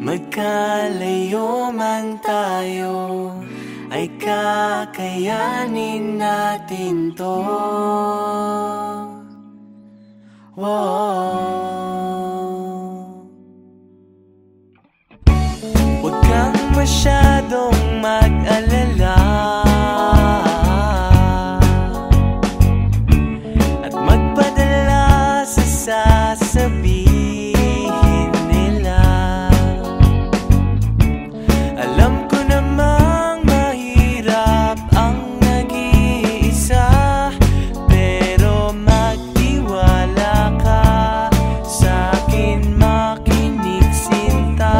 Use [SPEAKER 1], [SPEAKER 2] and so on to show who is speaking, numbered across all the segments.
[SPEAKER 1] Magkalayo man tayo, ay kakayanin natin to. Huwag kang masyadong mag-alala at magpadala sa sasabihin nila. Alam ko namang mahirap ang nag-iisa, pero magtiwala ka sa'kin, makinig sinta.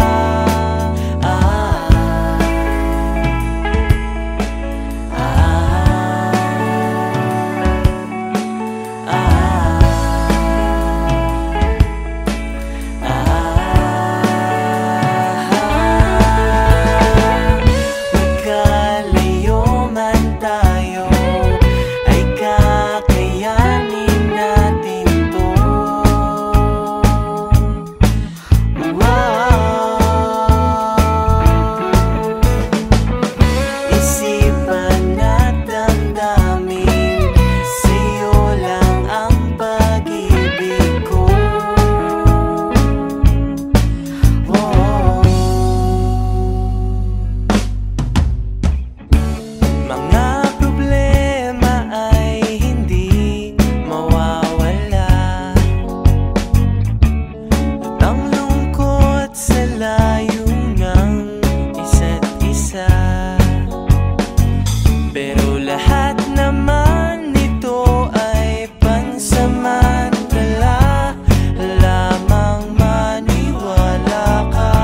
[SPEAKER 1] Pero lahat naman nito ay pansamantala, lamang maniwala ka,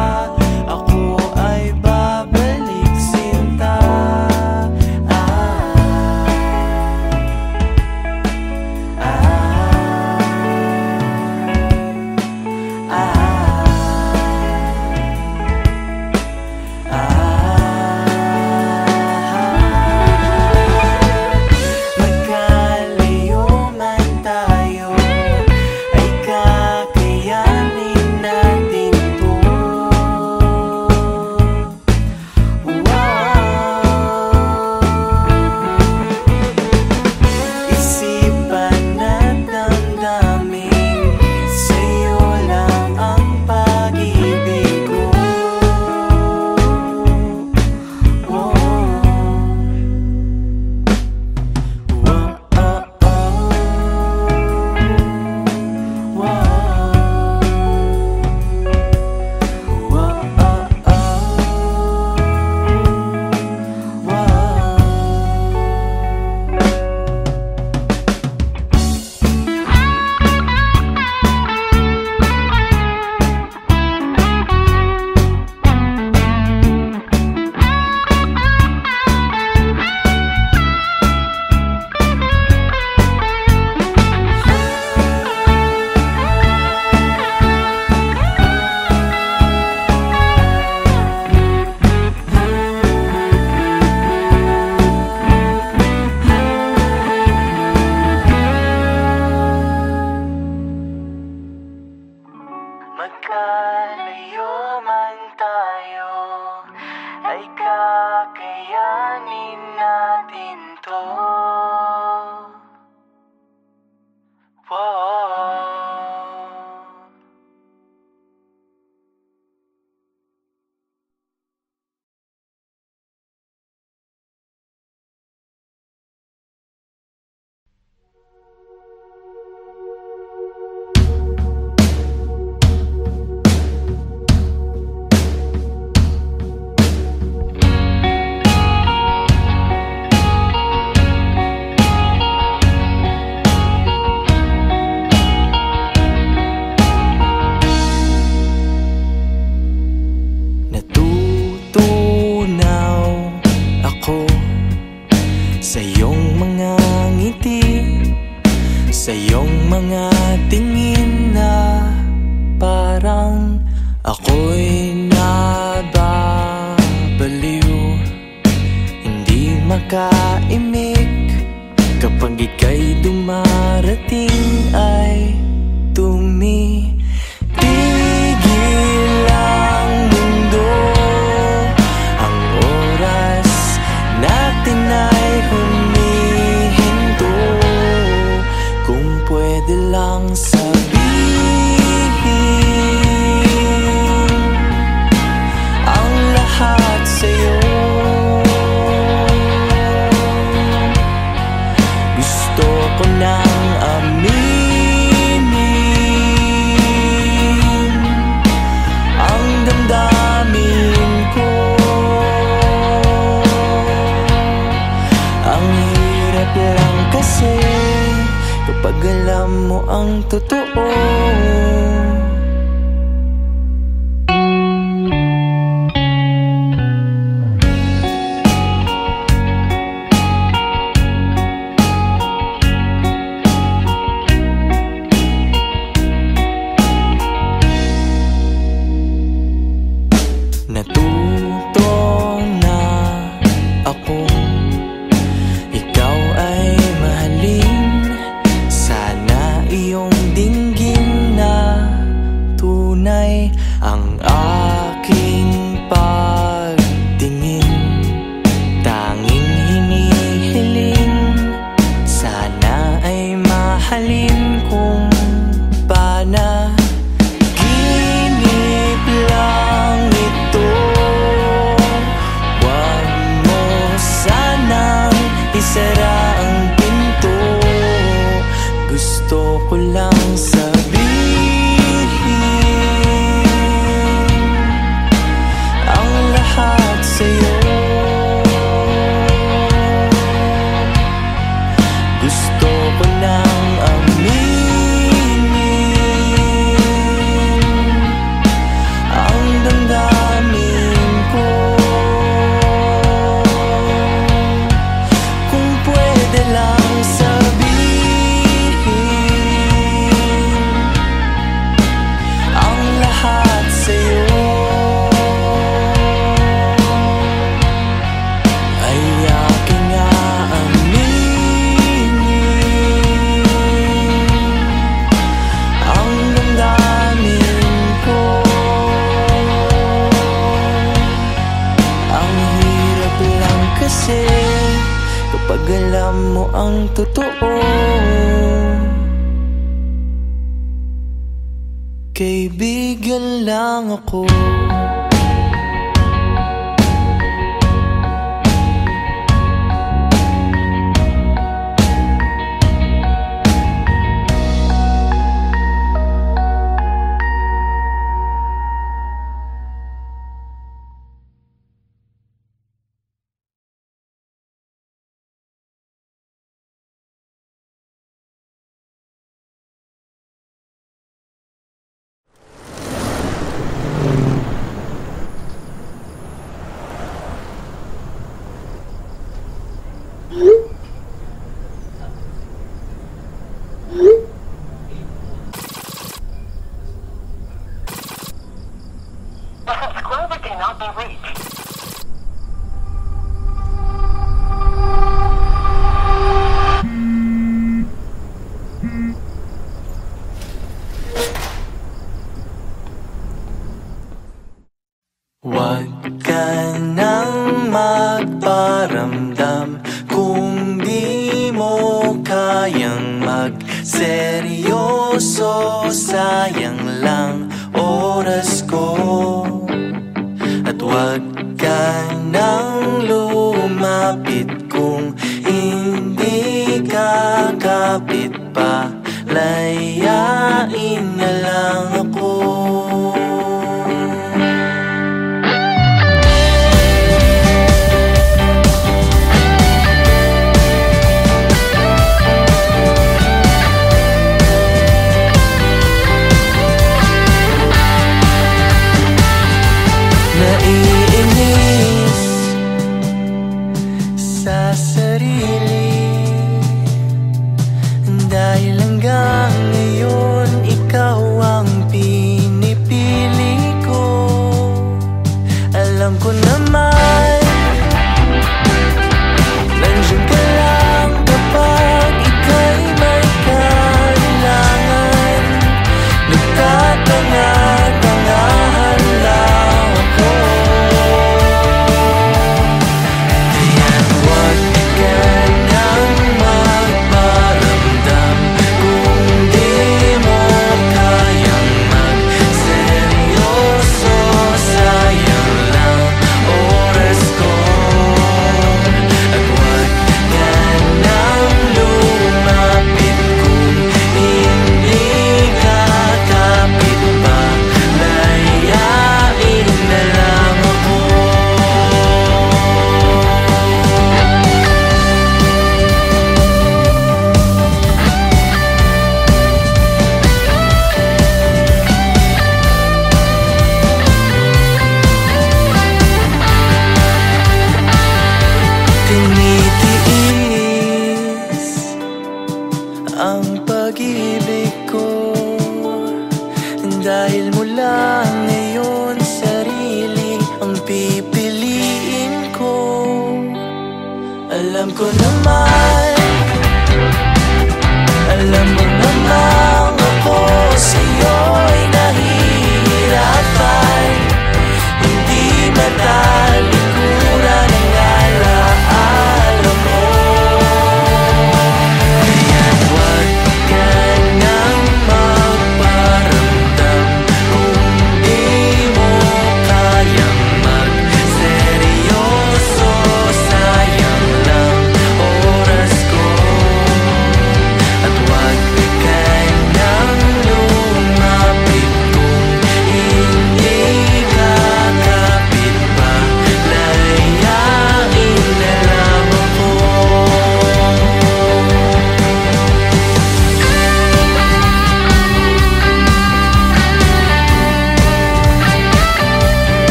[SPEAKER 1] ako ay babalik sinta. Magkalayo man tayo, ay kakayanin natin to. Sa iyong mga ngiti, sa iyong mga tingin na parang ako'y nababaliw. Hindi makaimik kapag ika'y dumarating, ay tumitigil lang. totoo. Natuto na akong ikaw ay mahalin. Sana iyong dinggin na tunay ang aking pagtingin. Tanging hinihiling, sana ay mahalin kung panaginip lang ito. Huwag mo sanang isara ang pinto. Gusto ko lang sabihin ang lahat sa'yo. Gusto ko lang aminin ang damdamin ko. Kung pwede lang sabihin ang lahat sa'yo, ay aking aaminin ang damdamin ko. Ang hirap lang kasi kapag alam mo ang totoo. Kaibigan lang ako.
[SPEAKER 2] The subscriber cannot be reached.
[SPEAKER 1] Huwag ka nang magparamdam kung di mo kayang magseryoso. Sayang lang oras ko. At huwag ka nang lumapit kung hindi ka kapit pa. Layain na lang ako. Alam ko naman, alam mo namang ako sa'yo'y nahihirapan. Hindi matalikuran ang alaala mo. Kaya't huwag ka nang magparamdam kung di mo kayang magseryoso. Sayang lang oras ko. At huwag ka nang lumapit kung hindi kakapit pa. Layain na lang ako.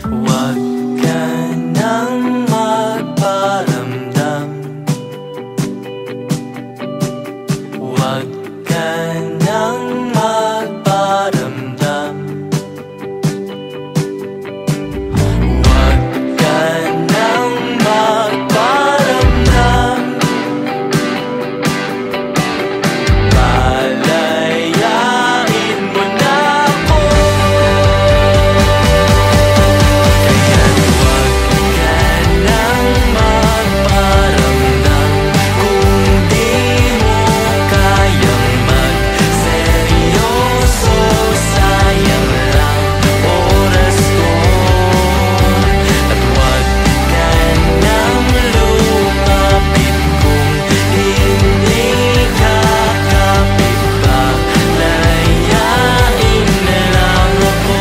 [SPEAKER 1] Huwag ka nang magparamdam. Huwag ka nang magparamdam. Huwag ka nang magparamdam. Palayain mo na ako. Kaya't huwag ka nang magparamdam kung di mo kayang magseryoso. Sayang lang oras ko. At huwag ka nang lumapit kung hindi kakapit pa. Layain na lang ako.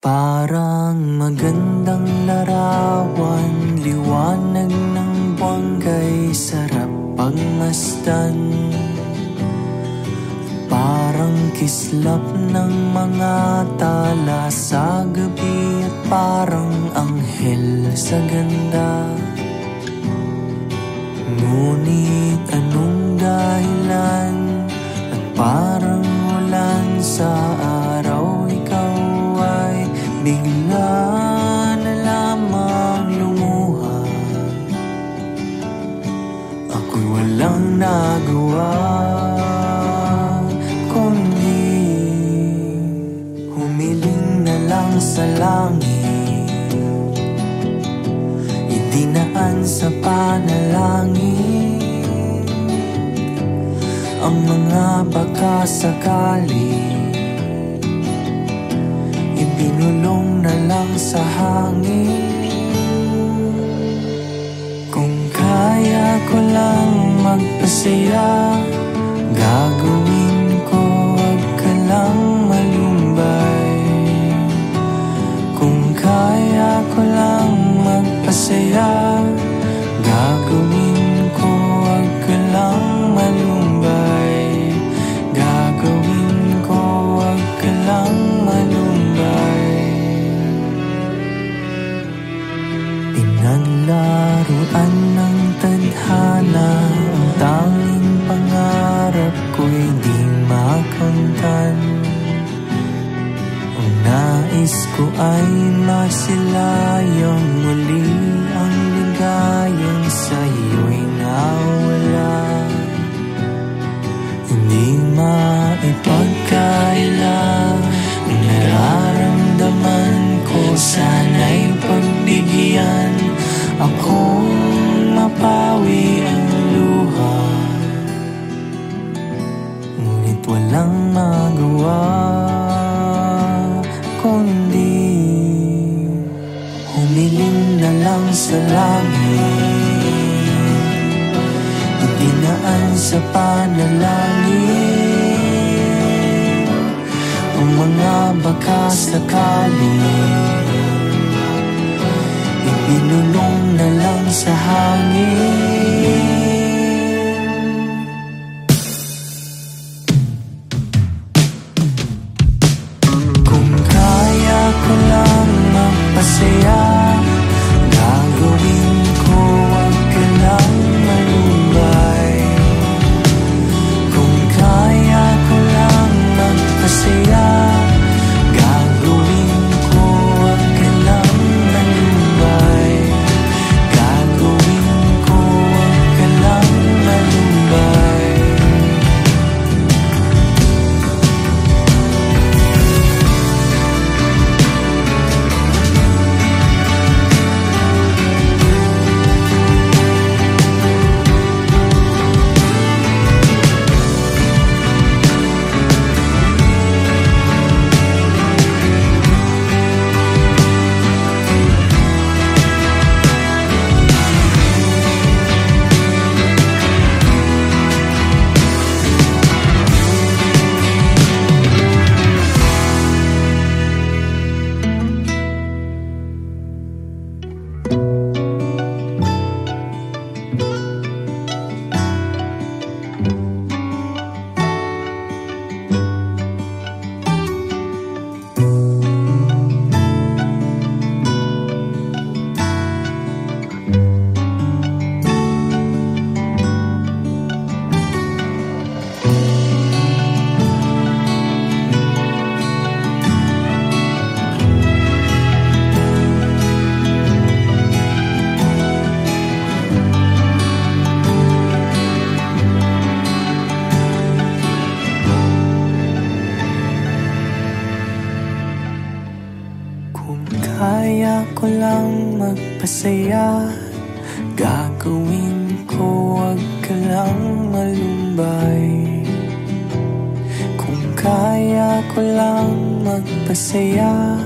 [SPEAKER 1] Parang magandang larawan, liwanag ng buwan kay sarap pagmasdan. Parang kislap ng mga tala sa gabi at parang anghel sa ganda. Ngunit anong dahilan at parang ulan sa araw, ikaw ay bigla na lamang lumuha. Ako'y walang nagawa kundi humiling na lang sa langit, idinaan sa panalangin ang mga baka sakali. Ibinulong na lang sa hangin. Kung kaya ko lang magpasaya, gagawin ko, wag ka lang malumbay. Kung kaya ko lang magpasaya, gagawin ko, wag ka lang malumbay. Gagawin ko, wag ka lang malumbay. Pinaglaruan ng tadhana ang tanging pangarap ako'y di makamtan. Ang nais ko ay masilayang muli ang ligayang sa'yo'y nawala. Hindi maipagkaila ang nararamdaman ko. Sana'y pagbigyan akong mapawi ang luha. Ngunit walang magawa kundi humiling na lang sa langit, idinaan sa panalangin ang mga baka sakali, ibinulong na lang sa hangin. Kung kaya ko lang magpasaya, gagawin ko, wag ka lang malumbay. Kung kaya ko lang magpasaya, gagawin ko, wag ka lang malumbay. Gagawin ko, wag ka lang malumbay. Kaya ko lang magpasaya, gagawin ko, wag ka lang malumbay. Kung kaya ko lang magpasaya,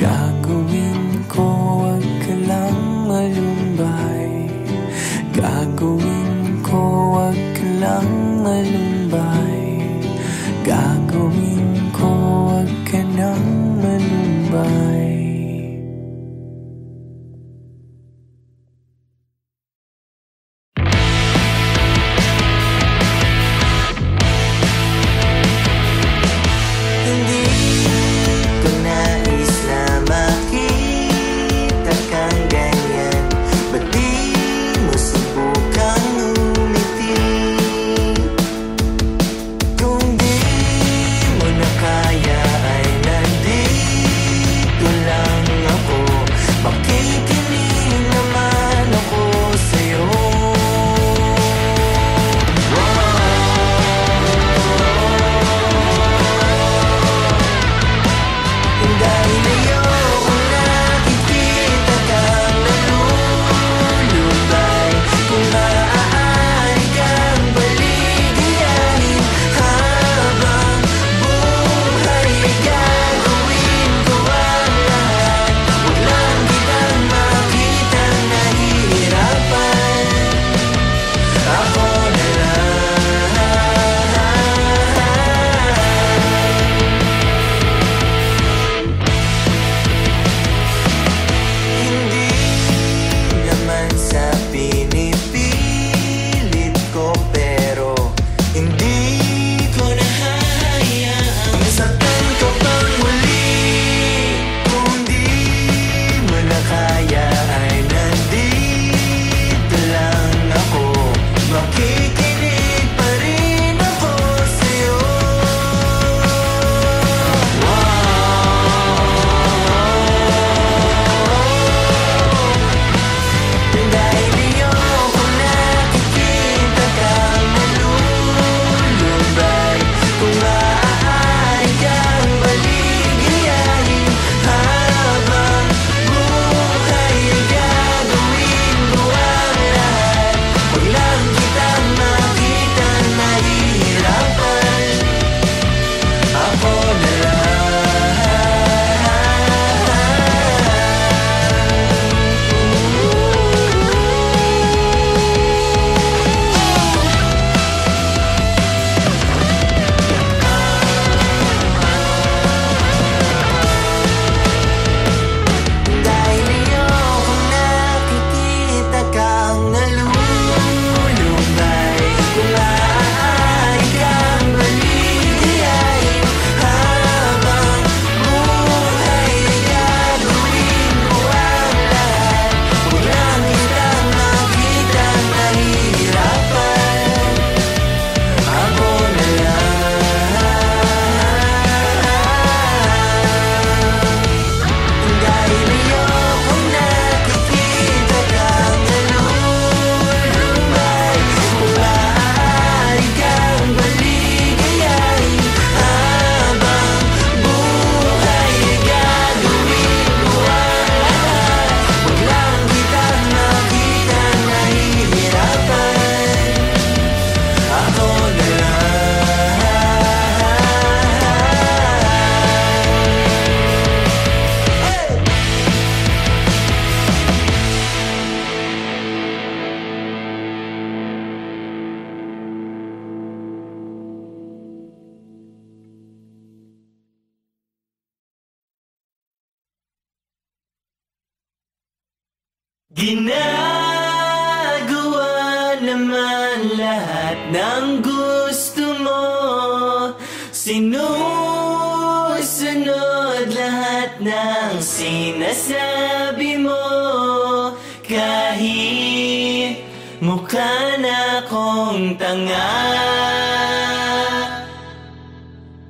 [SPEAKER 1] gagawin ko, wag ka lang malumbay. Gagawin ko, wag ka lang malumbay. Gagawin ko, wag ka lang malumbay. Ginagawa naman lahat ng gusto mo. Sinusunod lahat ng sinasabi mo. Kahit mukha na akong tanga,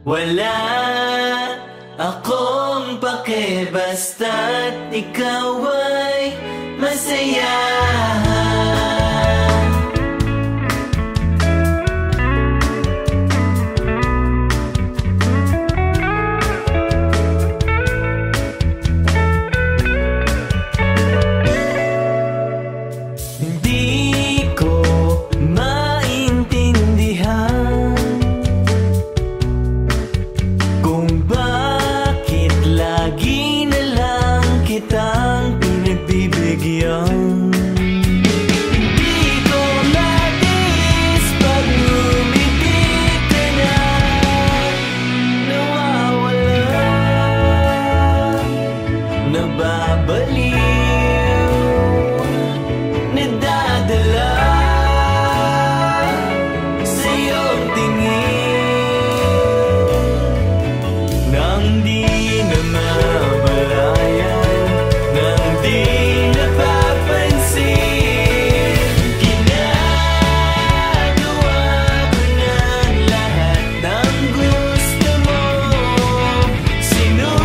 [SPEAKER 1] wala akong pake basta't ikaw ay masaya. Hindi ko maintindihan kung bakit lagi na lang kitang pinagbibigyan. Hindi ko matiis pag ngumiti ka na, nawawala, nababaliw, nadadala sa iyong tingin, nang di na mamalayan, nang di napapansin. Ginagawa ko ng lahat ng gusto mo. Sinusunod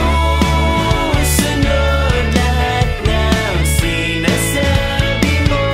[SPEAKER 1] lahat ng sinasabi mo.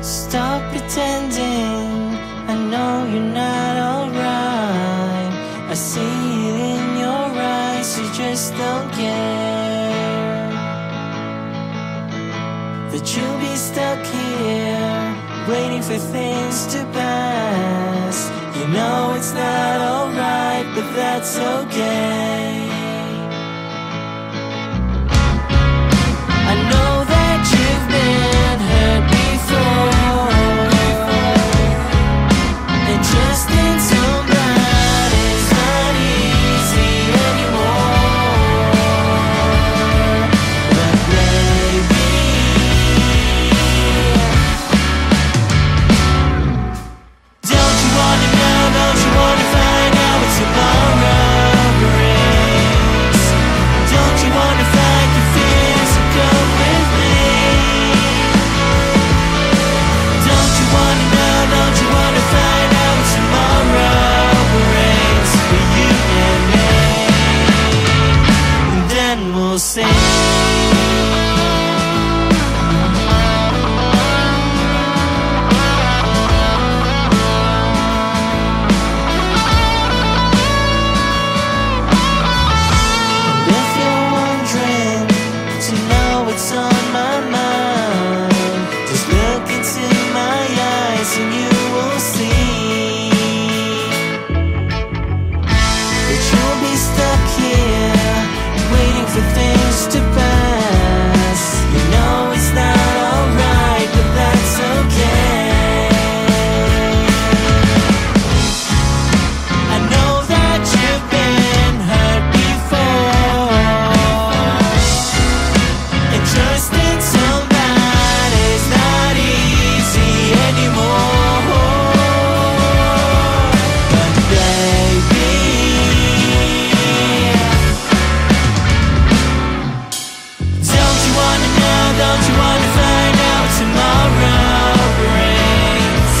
[SPEAKER 1] Stop pretending, I know you're not alright. I see it in your eyes, you just don't care. That you'll be stuck here, waiting for things to pass. You know it's not alright, but that's okay. I know that you've been hurt before, and trusting somebody's not easy anymore. But baby, don't you wanna know, don't you wanna find out what tomorrow brings? Don't you wanna fight your fears and come with me? Don't you wanna know, don't you wanna find out what tomorrow brings for you and me? And then we'll sing. If you're wondering to know what's on my mind, just look into my eyes and you will see that you'll be stuck here, waiting for things to pass. You know it's not alright, but that's okay. I know that you've been hurt before, and trusting somebody's not easy anymore. But baby, don't you wanna know, don't you wanna find out what tomorrow brings?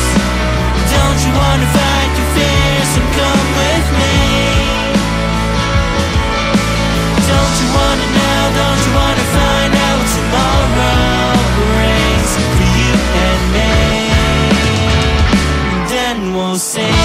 [SPEAKER 1] Don't you wanna fight your fears and come with me? Don't you wanna know, don't you wanna find out what tomorrow brings for you and me? And then we'll sing.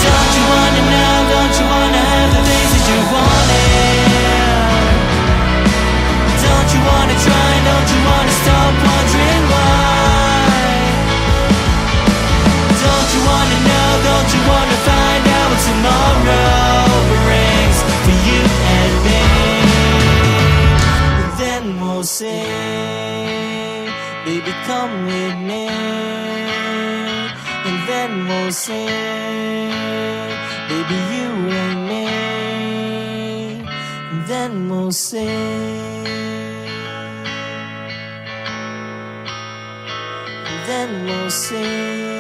[SPEAKER 1] Don't you wanna know, don't you wanna have the things that you wanted? Don't you wanna try, don't you wanna stop wondering why? Don't you wanna know, don't you wanna find out what tomorrow brings for you and me? And then we'll sing, baby come with me. And then we'll sing, baby you and me. And then we'll sing. And then we'll sing.